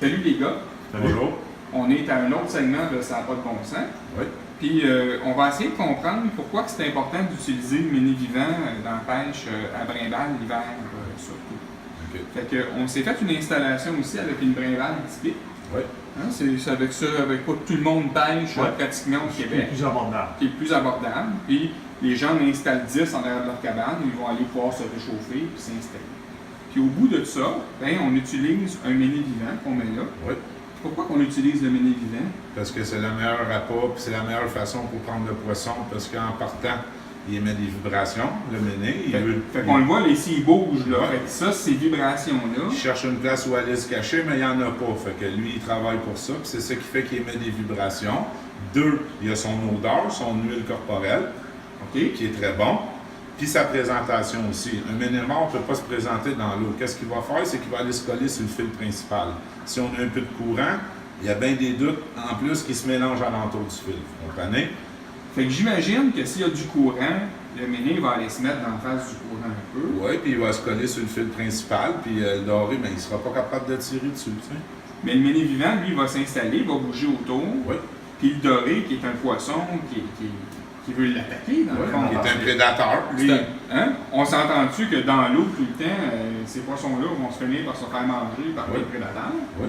Salut les gars. Bonjour. On est à un autre segment de Ça n'a pas de bon sens. Oui. Puis on va essayer de comprendre pourquoi c'est important d'utiliser le mini vivant dans la pêche à brimballe l'hiver surtout. OK. Fait que, on s'est fait une installation aussi avec une brimballe typique. Oui. Hein, c'est avec ça, avec quoi tout le monde pêche pratiquement au Qui est Québec. plus abordable. Qui est plus abordable. Puis les gens en installent 10 en arrière de leur cabane, ils vont aller pouvoir se réchauffer et s'installer. Puis au bout de ça, ben, on utilise un mini vivant qu'on met là. Oui. Pourquoi qu'on utilise le mini vivant? Parce que c'est le meilleur appât, puis c'est la meilleure façon pour prendre le poisson, parce qu'en partant, il émet des vibrations, le méné. Fait qu'on le voit, les s'il bouge là. Ouais. Fait que ça, ces vibrations-là. Il cherche une place où aller se cacher, mais il n'y en a pas. Fait que lui, il travaille pour ça, puis c'est ça qui fait qu'il émet des vibrations. 2, il a son odeur, son huile corporelle, OK? qui est très bon. Puis sa présentation aussi. Un ménémore ne peut pas se présenter dans l'eau. Qu'est-ce qu'il va faire? C'est qu'il va aller se coller sur le fil principal. Si on a un peu de courant, il y a bien des doutes en plus qui se mélangent alentour du fil. Vous comprenez? Fait que j'imagine que s'il y a du courant, le méné va aller se mettre dans la face du courant un peu. Oui, puis il va se coller sur le fil principal, puis le doré, ben, il ne sera pas capable de tirer dessus. Tu sais. Mais le méné vivant, lui, il va s'installer, il va bouger autour. Oui. Puis le doré, qui est un poisson qui veut l'attaquer, dans le fond. Qui est un prédateur. Lui, hein? On s'entend-tu que dans l'eau, tout le temps, ces poissons-là vont se finir par se faire manger par les prédateurs? Oui.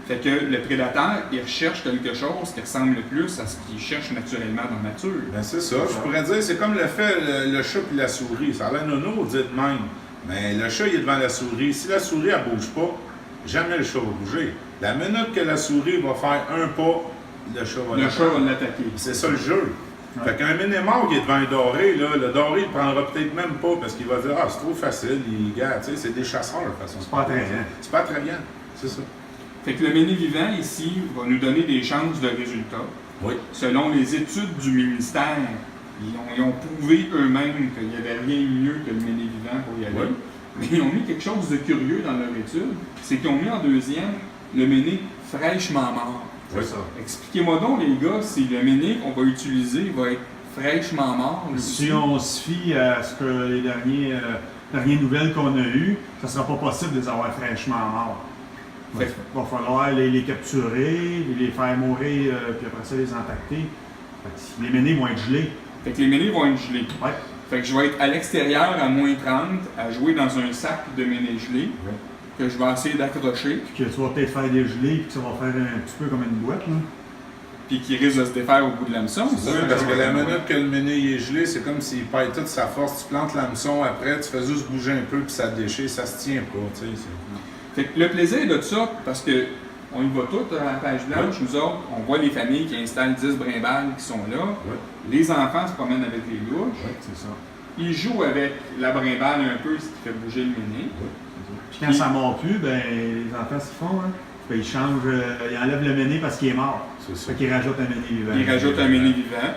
Fait que le prédateur, il recherche quelque chose qui ressemble le plus à ce qu'il cherche naturellement dans la nature. Ben c'est ça. Je pourrais dire, c'est comme le chat et la souris. Ça a l'air nono, dit de même. Mais le chat, il est devant la souris. Si la souris, elle ne bouge pas, jamais le chat va bouger. La minute que la souris va faire un pas, le chat va l'attaquer. C'est ça le jeu. Fait qu'un ménémore qui est devant un doré, là, le doré, il ne prendra peut-être même pas parce qu'il va dire « Ah, c'est trop facile, les gars, tu sais, c'est des chasseurs, de toute façon. » C'est pas attrayant. C'est pas attrayant, c'est ça. Fait que le méné vivant, ici, va nous donner des chances de résultats. Oui. Selon les études du ministère, ils ont prouvé eux-mêmes qu'il n'y avait rien de mieux que le méné vivant pour y aller. Oui. Mais ils ont mis quelque chose de curieux dans leur étude, c'est qu'ils ont mis en deuxième le méné fraîchement mort. Oui. C'est ça. Expliquez-moi donc, les gars, si le méné qu'on va utiliser va être fraîchement mort. lui Si aussi. on se fie à ce que les dernières nouvelles qu'on a eues, ça ne sera pas possible de les avoir fraîchement morts. Il Fait- va falloir les capturer, les faire mourir, puis après ça les empaqueter. Fait que les ménés vont être gelés. Fait que les ménés vont être gelés. Ouais. Fait que je vais être à l'extérieur à moins 30 à jouer dans un sac de méné gelé Oui. que je vais essayer d'accrocher Puis que tu vas peut-être faire dégeler, puis que ça va faire un petit peu comme une boîte. Là. puis qui risque de se défaire au bout de l'hameçon. Oui, parce que la minute que le méné il est gelé, c'est comme s'il perd toute sa force. Tu plantes l'hameçon après, tu fais juste bouger un peu, puis ça déchire, ça se tient pas. Tu sais, Fait que le plaisir de ça, parce que on y va tous à la page blanche, nous autres, on voit les familles qui installent 10 brimbales qui sont là. Oui. Les enfants se promènent avec les louches. C'est ça. Ils jouent avec la brimbale un peu, ce qui fait bouger le méné. Puis quand ça ne mord plus, ben, les enfants, ce qu'ils font, hein, ben, ils changent, ils enlèvent le méné parce qu'il est mort. C'est ça. Fait qu'ils rajoutent un méné vivant. Ils rajoutent un méné vivant.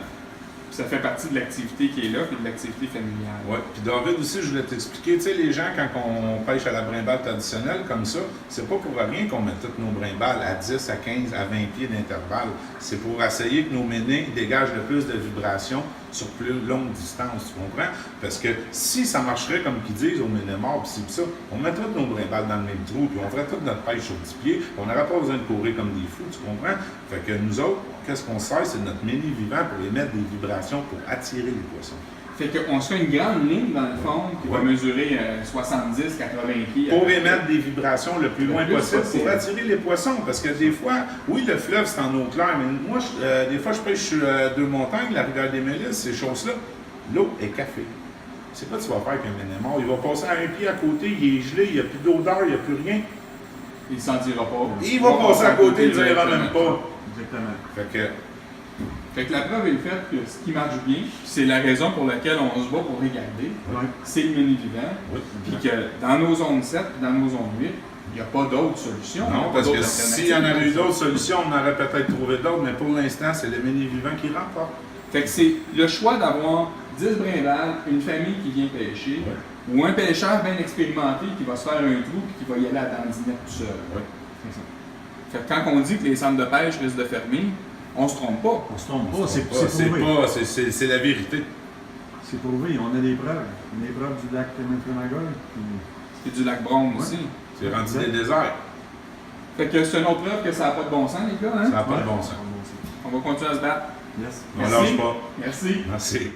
Puis ça fait partie de l'activité qui est là, puis de l'activité familiale. Oui. Puis David aussi, je voulais t'expliquer, tu sais, les gens, quand on pêche à la brimballe traditionnelle comme ça, c'est pas pour rien qu'on met toutes nos brimbales à 10, à 15, à 20 pieds d'intervalle. C'est pour essayer que nos ménés dégagent le plus de vibrations sur plus longue distance, tu comprends? Parce que si ça marcherait comme qu'ils disent au ménémore, puis c'est ça, on mettrait nos brimbales dans le même trou, puis on ferait toute notre pêche sur 10 pieds, puis on n'aurait pas besoin de courir comme des fous, tu comprends? Fait que nous autres, qu'est-ce qu'on sert? C'est notre méné vivant pour les mettre des vibrations pour attirer les poissons. Fait qu'on se fait une grande ligne dans le fond qui va mesurer 70, 80 pieds. Pour émettre des vibrations le plus loin plus possible possible. pour attirer les poissons. Parce que des fois, oui, le fleuve, c'est en eau claire, mais moi, des fois, je pêche sur deux montagnes, la rivière des Mélisses, ces choses-là. L'eau est café. C'est pas ce que tu vas faire avec un ménémore. Il va passer à un pied à côté, il est gelé, il n'y a plus d'odeur, il n'y a plus rien. Il ne sentira pas. Il va passer à côté, il ne verra même pas. Exactement. Fait que la preuve est faite que ce qui marche bien, c'est la raison pour laquelle on se bat pour regarder, Ouais. c'est le méné vivant. Oui. Puis que dans nos zones 7 et dans nos zones 8, il n'y a pas d'autres solutions. il y a Non, pas parce que d'autres s'il y en avait eu alternatives. d'autres solutions, on aurait peut-être trouvé d'autres, mais pour l'instant, c'est le méné vivant qui remporte. Fait que c'est le choix d'avoir 10 brimbales, une famille qui vient pêcher, ou un pêcheur bien expérimenté qui va se faire un trou et qui va y aller à la dandinette tout seul. Oui. Fait que quand on dit que les centres de pêche risquent de fermer, on se trompe pas. On se trompe pas, c'est C'est prouvé. pas, c'est la vérité. C'est prouvé, on a des preuves. On a des preuves du lac Métronagol. C'est du lac Brome aussi. C'est rendu des déserts. Fait que c'est une autre preuve que ça n'a pas de bon sens, les gars. Hein? Ça n'a pas de bon sens. On va continuer à se battre. Yes. On lâche pas. Merci. Merci.